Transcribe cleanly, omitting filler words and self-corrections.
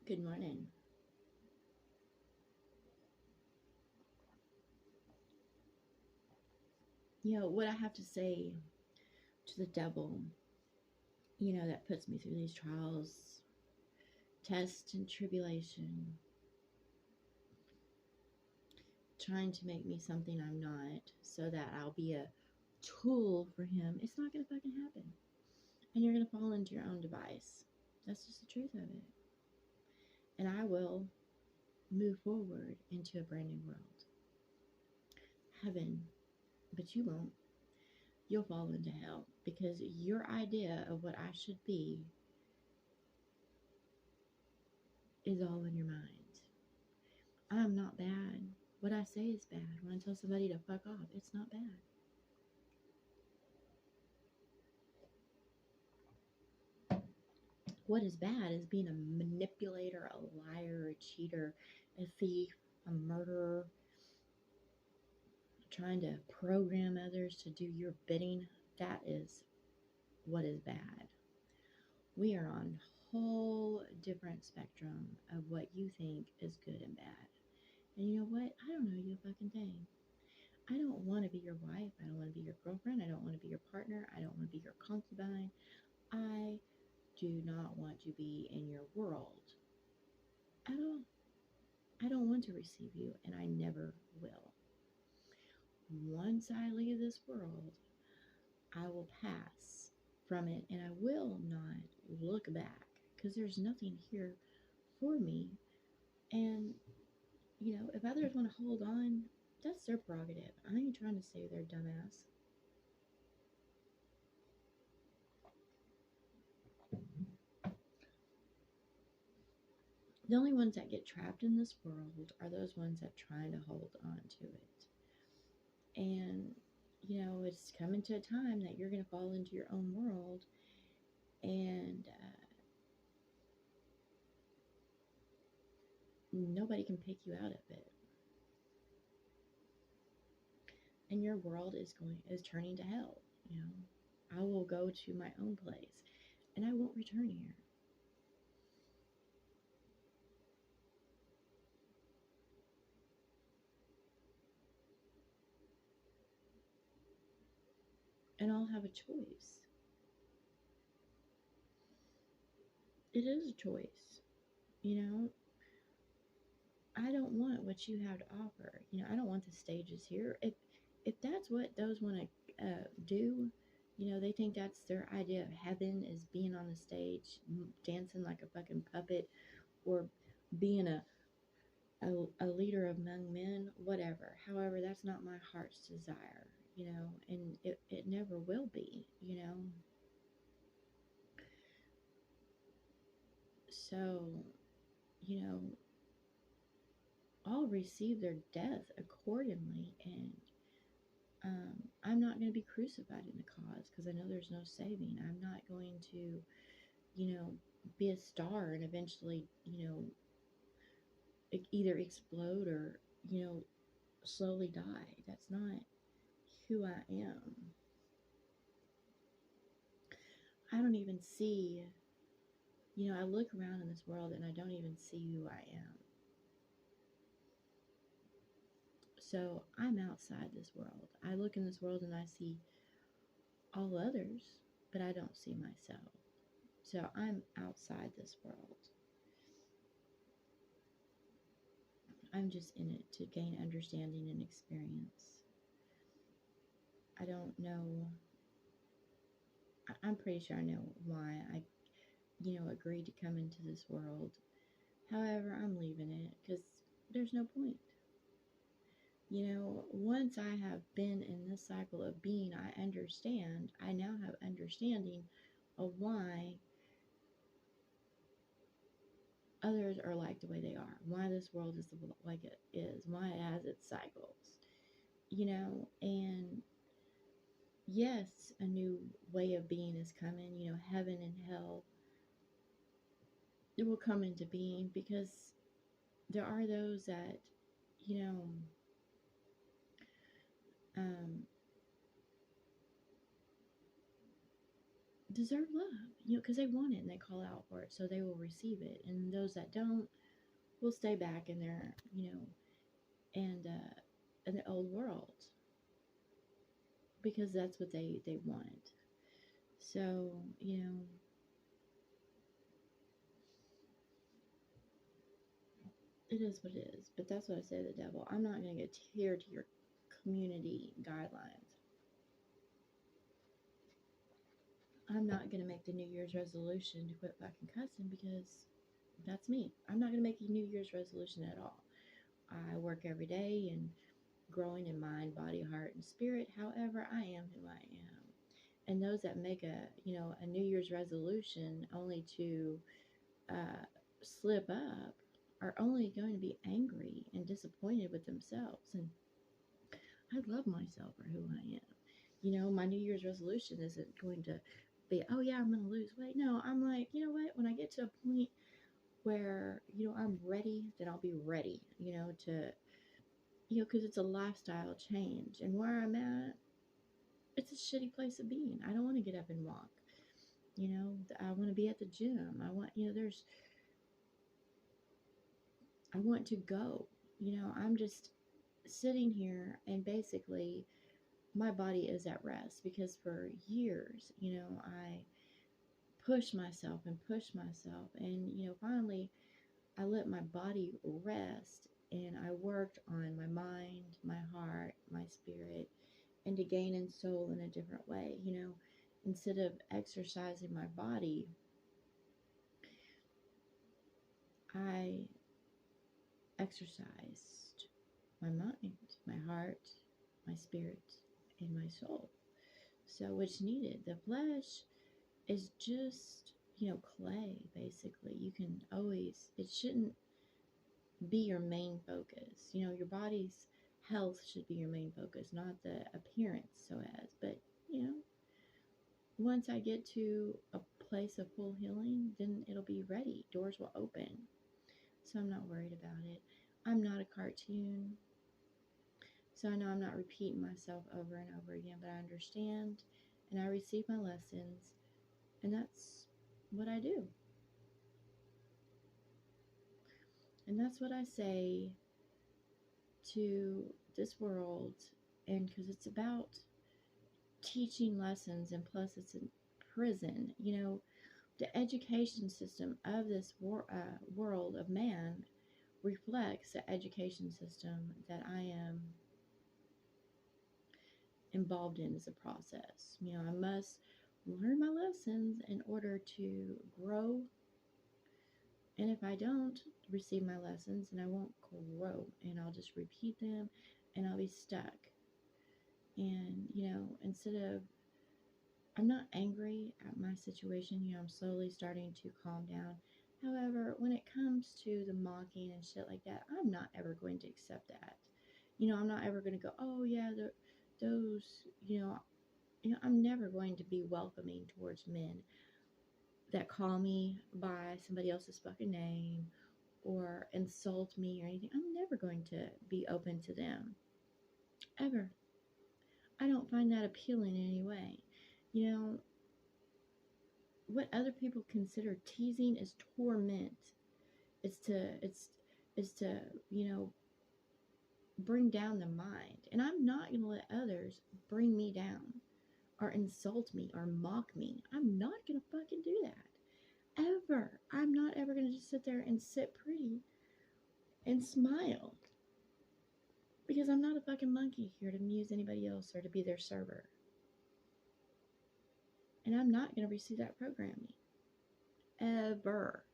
Good morning. What I have to say to the devil, that puts me through these trials, tests, and tribulation, trying to make me something I'm not so that I'll be a tool for him, it's not going to fucking happen. And you're going to fall into your own device. That's just the truth of it. And I will move forward into a brand new world. Heaven, but you won't. You'll fall into hell because your idea of what I should be is all in your mind. I'm not bad. What I say is bad. When I tell somebody to fuck off, it's not bad. What is bad is being a manipulator, a liar, a cheater, a thief, a murderer, trying to program others to do your bidding. That is what is bad. We are on a whole different spectrum of what you think is good and bad. And you know what? I don't know you a fucking thing. I don't want to be your wife. I don't want to be your girlfriend. I don't want to be your partner. I don't want to be your concubine. I do not want to be in your world at all. I don't want to receive you, and I never will. Once I leave this world, I will pass from it, and I will not look back because there's nothing here for me. And, if others want to hold on, that's their prerogative. I ain't trying to save their dumbass. The only ones that get trapped in this world are those ones that trying to hold on to it. And, it's coming to a time that you're going to fall into your own world and nobody can pick you out of it. And your world is turning to hell. I will go to my own place and I won't return here. And I'll have a choice. It is a choice. You know, I don't want what you have to offer. I don't want the stages here. If that's what those want to do, they think that's their idea of heaven is being on the stage, dancing like a fucking puppet, or being a leader among men, whatever. However, that's not my heart's desire, and it. Never will be. So, you know, I'll receive their death accordingly, and I'm not going to be crucified in the cause because I know there's no saving. I'm not going to, you know, be a star and eventually, either explode or, slowly die. That's not who I am. I don't even see, I look around in this world and I don't even see who I am. So I'm outside this world. I look in this world and I see all others, but I don't see myself. So I'm outside this world. I'm just in it to gain understanding and experience. I don't know. I'm pretty sure I know why I, agreed to come into this world. However, I'm leaving it because there's no point. Once I have been in this cycle of being, I understand. I now have understanding of why others are like the way they are, why this world is like it is, why it has its cycles, and yes, a new way of being is coming, heaven and hell, it will come into being because there are those that, you know, um, deserve love, because they want it and they call out for it, so they will receive it. And those that don't will stay back in their, and in the old world because that's what they want. So, it is what it is. But that's what I say to the devil. I'm not going to adhere to your community guidelines. I'm not going to make the New Year's resolution to quit fucking cussing because that's me. I'm not going to make a New Year's resolution at all. I work every day and growing in mind, body, heart, and spirit. However, I am who I am. And those that make a New Year's resolution only to uh, slip up are only going to be angry and disappointed with themselves. And I love myself for who I am. My New Year's resolution isn't going to be, oh yeah, I'm going to lose weight. No, I'm like, you know what? When I get to a point where, I'm ready, then I'll be ready, because it's a lifestyle change. And where I'm at, it's a shitty place to be in. I don't want to get up and walk. I want to be at the gym. I want to go. I'm just sitting here and basically my body is at rest because for years, I pushed myself and pushed myself. And, finally, I let my body rest and I worked on my mind, my heart, my spirit, and to gain in soul in a different way. Instead of exercising my body, I exercised my mind, my heart, my spirit, and my soul. So, which needed. The flesh is just, clay, basically. You can always, it shouldn't be your main focus. Your body's health should be your main focus, not the appearance, so as. But, you know, once I get to a place of full healing, then it'll be ready. Doors will open. So I'm not worried about it. I'm not a cartoon. So I know I'm not repeating myself over and over again, but I understand and I receive my lessons, and that's what I do. And that's what I say to this world, and because it's about teaching lessons, and plus it's a prison. The education system of this world of man reflects the education system that I am involved in as a process. I must learn my lessons in order to grow. And if I don't receive my lessons, then I won't grow and I'll just repeat them and I'll be stuck. And, instead of, I'm not angry at my situation, I'm slowly starting to calm down. However, when it comes to the mocking and shit like that, I'm not ever going to accept that. I'm not ever going to go, oh yeah, those, I'm never going to be welcoming towards men that call me by somebody else's fucking name or insult me or anything. I'm never going to be open to them. Ever. I don't find that appealing in any way. What other people consider teasing is torment. It's to bring down the mind. And I'm not going to let others bring me down or insult me or mock me. I'm not going to fucking do that. Ever. I'm not ever going to just sit there and sit pretty and smile. Because I'm not a fucking monkey here to amuse anybody else or to be their server. And I'm not going to receive that programming. Ever.